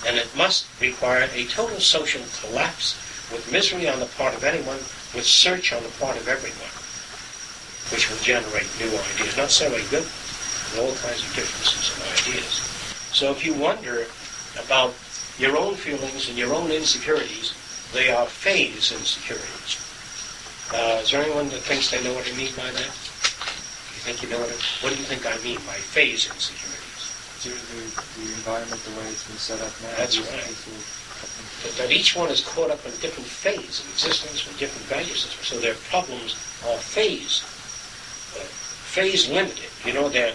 And it must require a total social collapse with misery on the part of anyone, with search on the part of everyone, which will generate new ideas, not necessarily good, but all kinds of differences in ideas. So if you wonder about your own feelings and your own insecurities, they are phase insecurities. Is there anyone that thinks they know what I mean by that? You think you know what do you think I mean by phase insecurities? Due to the environment, the way it's been set up now. That's right. That each one is caught up in a different phase of existence with different value systems. So their problems are phase limited. You know, the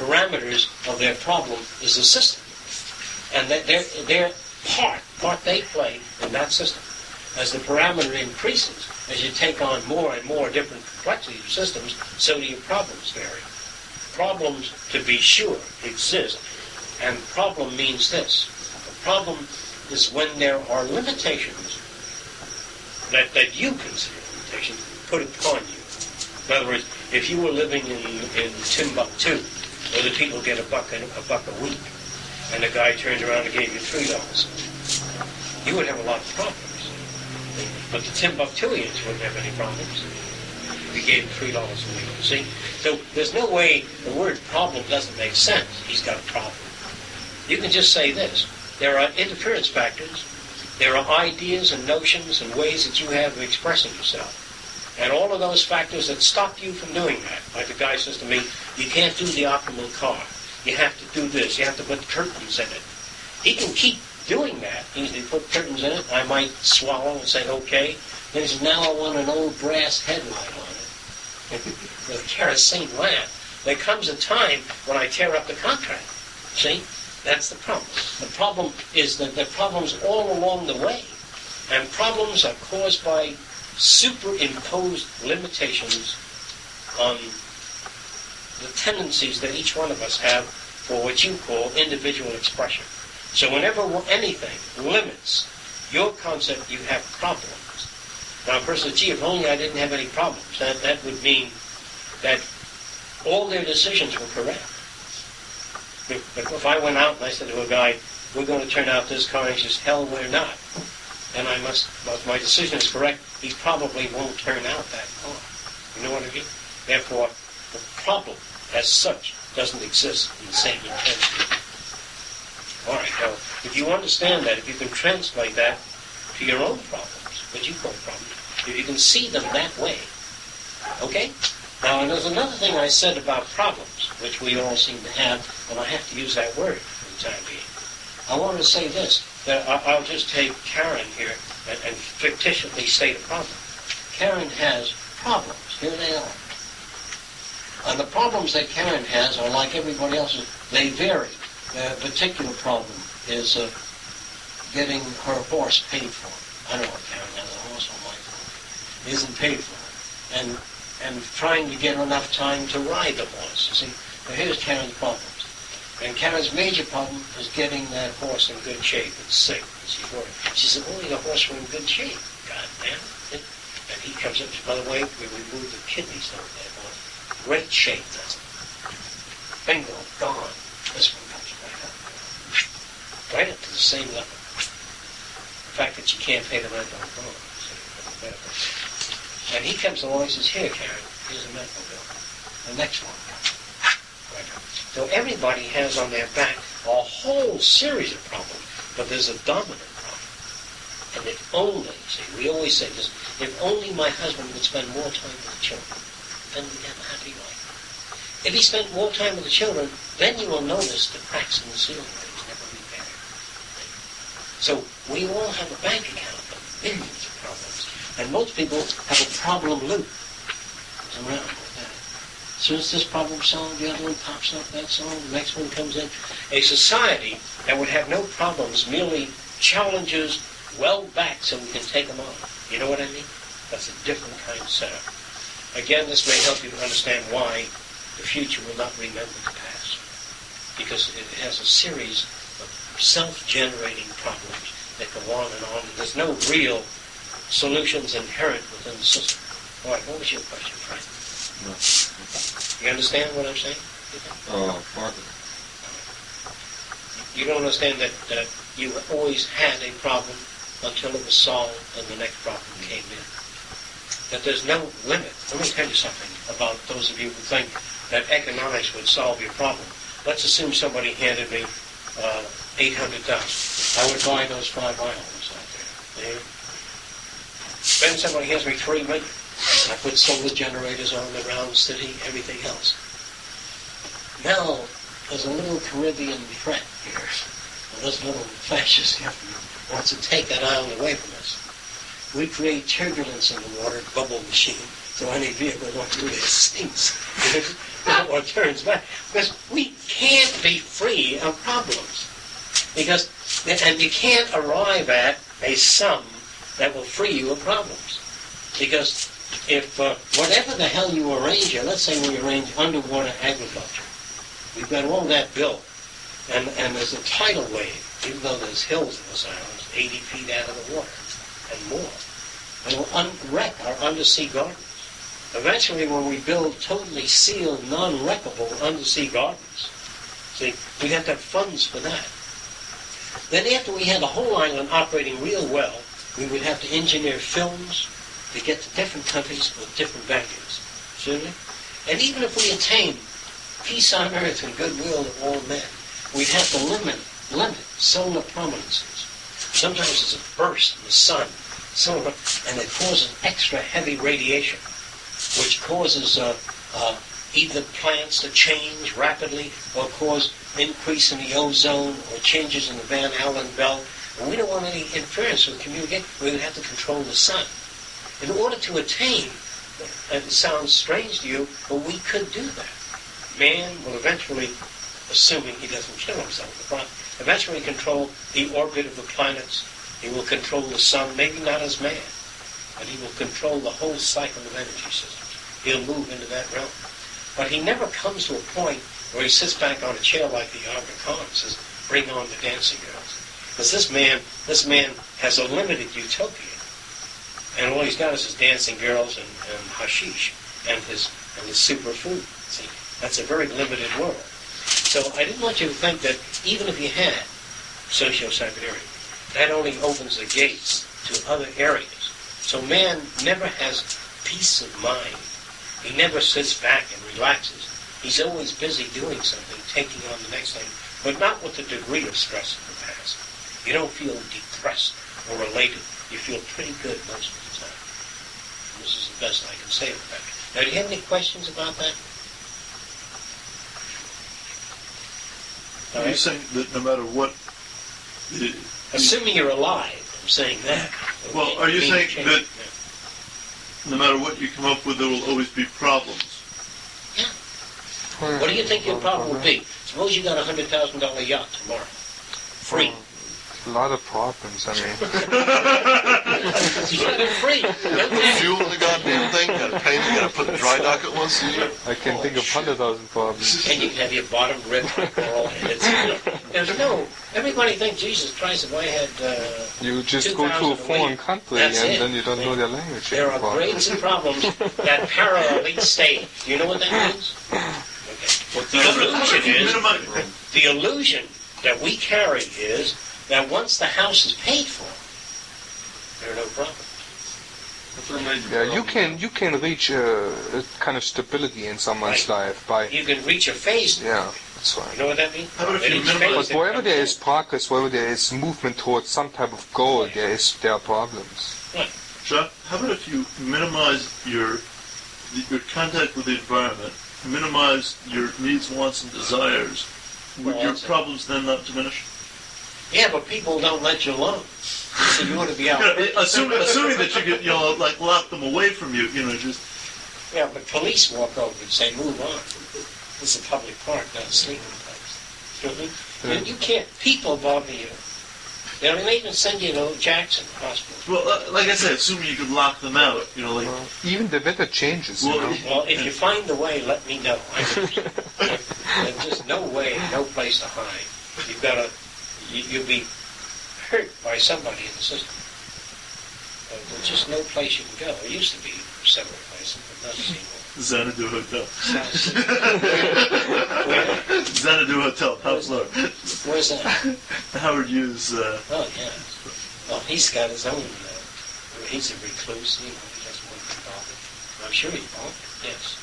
parameters of their problem is the system. And their part they play in that system. As the parameter increases, as you take on more and more different complexities of systems, so do your problems vary. Problems, to be sure, exist. And problem means this. The problem is when there are limitations that you consider limitations put upon you. In other words, if you were living in Timbuktu, where the people get a buck a week, and the guy turned around and gave you $3, you would have a lot of problems. But the Timbuktuians wouldn't have any problems if you gave him $3 a week. See? So there's no way the word problem doesn't make sense. He's got a problem. You can just say this. There are interference factors. There are ideas and notions and ways that you have of expressing yourself. And all of those factors that stop you from doing that. Like the guy says to me, you can't do the optimal car. You have to do this. You have to put curtains in it. He can keep doing that. He put curtains in it. I might swallow and say, okay. Then he says, now I want an old brass headlight on it. With a kerosene lamp. There comes a time when I tear up the contract. See? That's the problem. The problem is that there are problems all along the way. And problems are caused by superimposed limitations on the tendencies that each one of us have for what you call individual expression. So whenever anything limits your concept, you have problems. Now a person says, gee, if only I didn't have any problems, that would mean that all their decisions were correct. But if I went out and I said to a guy, we're going to turn out this car, and he says, hell, we're not. And if my decision is correct, he probably won't turn out that car. You know what I mean? Therefore, the problem as such doesn't exist in the same intensity. All right, now, if you understand that, if you can translate that to your own problems, what you call problems, if you can see them that way, okay? Now, and there's another thing I said about problems, which we all seem to have, and I have to use that word for the time being. I want to say this, that I'll just take Karen here and fictitiously state a problem. Karen has problems. Here they are. A And the problems that Karen has are like everybody else's. They vary. The particular problem is getting her horse paid for. I know Karen has a horse on my farm. It isn't paid for. And trying to get enough time to ride the horse. You see, now here's Karen's problems. And Karen's major problem is getting that horse in good shape. It's sick. She said, "Only the horse were in good shape." God damn it. And he comes up, by the way, we removed the kidneys out of that horse. Great shape, doesn't it? Bingo, gone. This one comes right up. Right up to the same level. The fact that you can't pay the rent on the road. And he comes along and says, "Here, Karen, here's a medical bill." The next one comes. Right up. So everybody has on their back a whole series of problems, but there's a dominant problem. And if only, see, we always say this, if only my husband would spend more time with the children, then we'd have a happy life. If he spent more time with the children, then you will notice the cracks in the ceiling that he's never repaired. So we all have a bank account of millions of problems. And most people have a problem loop. It's around like that. As soon as this problem's solved, the other one pops up, that's all, the next one comes in. A society that would have no problems merely challenges well back so we can take them on. You know what I mean? That's a different kind of setup. Again, this may help you to understand why the future will not remember the past. Because it has a series of self-generating problems that go on, and there's no real solutions inherent within the system. All right, what was your question, Frank? No. You understand what I'm saying? Partly. You don't understand that you always had a problem until it was solved and the next problem came in. That there's no limit. Let me tell you something about those of you who think that economics would solve your problem. Let's assume somebody handed me $800. I would buy those 5 islands out there. Then somebody hands me $3 million. I put solar generators on the round city, everything else. Now, there's a little Caribbean threat here. Well, this little fascist government wants to take that island away from us. We create turbulence in the water, bubble machine, so any vehicle going through there sinks or turns back. Because we can't be free of problems. And you can't arrive at a sum that will free you of problems. Because if whatever the hell you arrange here, let's say we arrange underwater agriculture, we've got all that built, and there's a tidal wave, even though there's hills in those islands, 80 feet out of the water, and more. And it'll wreck our undersea gardens. Eventually, when we build totally sealed, non-wreckable undersea gardens, see, we have to have funds for that. Then after we had the whole island operating real well, we would have to engineer films to get to different countries with different values. See? And even if we attain peace on earth and goodwill to all men, we'd have to limit solar prominences. Sometimes it's a burst in the sun, and it causes extra heavy radiation, which causes either plants to change rapidly or cause increase in the ozone or changes in the Van Allen belt. And we don't want any interference with communication. We would have to control the sun. In order to attain, and it sounds strange to you, but we could do that. Man will eventually, assuming he doesn't kill himself, eventually control the orbit of the planets. He will control the sun, maybe not as man, but he will control the whole cycle of energy systems. He'll move into that realm. But he never comes to a point where he sits back on a chair like the Aga Khan and says, "Bring on the dancing girls." Because this man has a limited utopia. And all he's got is his dancing girls and hashish and his superfood. See, that's a very limited world. So I didn't want you to think that even if you had Sociocyberneering, that only opens the gates to other areas. So man never has peace of mind. He never sits back and relaxes. He's always busy doing something, taking on the next thing, but not with the degree of stress of the past. You don't feel depressed or elated. You feel pretty good most of the time. And this is the best I can say about it. Now, do you have any questions about that? Are you saying that no matter what... Assuming you're alive, I'm saying that. Well, are you saying that no matter what you come up with, there will always be problems? Yeah. What do you think your problem would be? Suppose you got a $100,000 yacht tomorrow. Free. A lot of problems, I mean. You got it free. Fuel in the goddamn thing, gotta paint it, gotta put it in dry dock at once a year. I can think of 100,000 problems. And you can have your bottom ripped by coral heads. There's everybody thinks, Jesus Christ, if I had You just go to a 2,000 foreign week, country that's and it. then you don't know their language. There are anymore. grades and problems that parallel each stage. Do you know what that means? Okay. The illusion that we carry is that once the house is paid for, there are no problems. Yeah, you can reach a kind of stability in someone's life by. You can reach a phase. Yeah, that's You right. know what that means? How about if you At each minimize- phase But wherever there is progress, wherever there is movement towards some type of goal, there are problems. Jacque, how about if you minimize your contact with the environment, minimize your needs, wants, and desires, would Well, your that's it. problems then not diminish? Yeah, but people don't let you alone. So you ought to be out. Assuming that you could, like lock them away from you, just. Yeah, but police walk over and say, move on. This is a public park, not a sleeping place. You know what I mean? You can't, people bother you. They don't even send you to Jackson Hospital. Well, like I said, assuming you could lock them out, like. Even the weather changes, you Well, know. Well, if you find the way, let me know. There's just no way, no place to hide. You've got to, you'll be hurt by somebody in the system. There's just no place you can go. There used to be several places, but not anymore. Xanadu Hotel. Where? Xanadu Hotel, top floor. Where's that? Howard Hughes. Oh, yeah. Well, he's got his own, he's a recluse, he doesn't want to be bothered. I'm sure he's bothered, yes.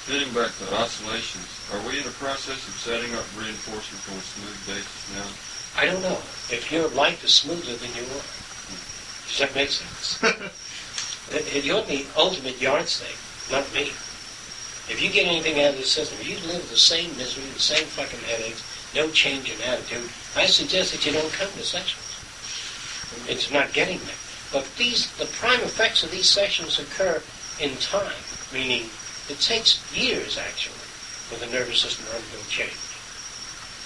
Getting back to oscillations, are we in the process of setting up reinforcement on a smooth basis now? I don't know. If your life is smoother than you are. Does that make sense? You're the ultimate yardstick, not me. If you get anything out of the system, if you live the same misery, the same fucking headaches, no change in attitude, I suggest that you don't come to sessions. It's not getting there. But the prime effects of these sessions occur in time, meaning it takes years, actually, for the nervous system to undergo change.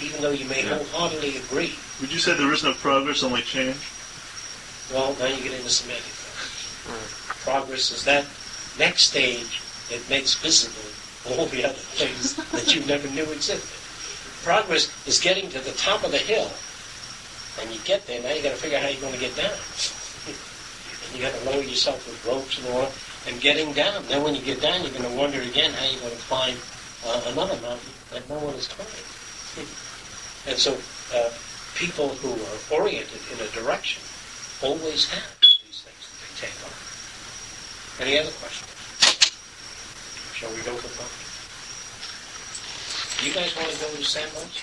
Even though you may wholeheartedly agree. Would you say there is no progress, only change? Well, now you get into semantic. Progress is that next stage that makes visible all the other things that you never knew existed. Progress is getting to the top of the hill, and you get there, now you got to figure out how you're going to get down. And you got to lower yourself with ropes and all, and getting down. Then when you get down, you're going to wonder again how you're going to climb another mountain that no one has climbed. And so people who are oriented in a direction always have these things that they take on. Any other questions? Shall we go for fun? You guys want to go to San Luis?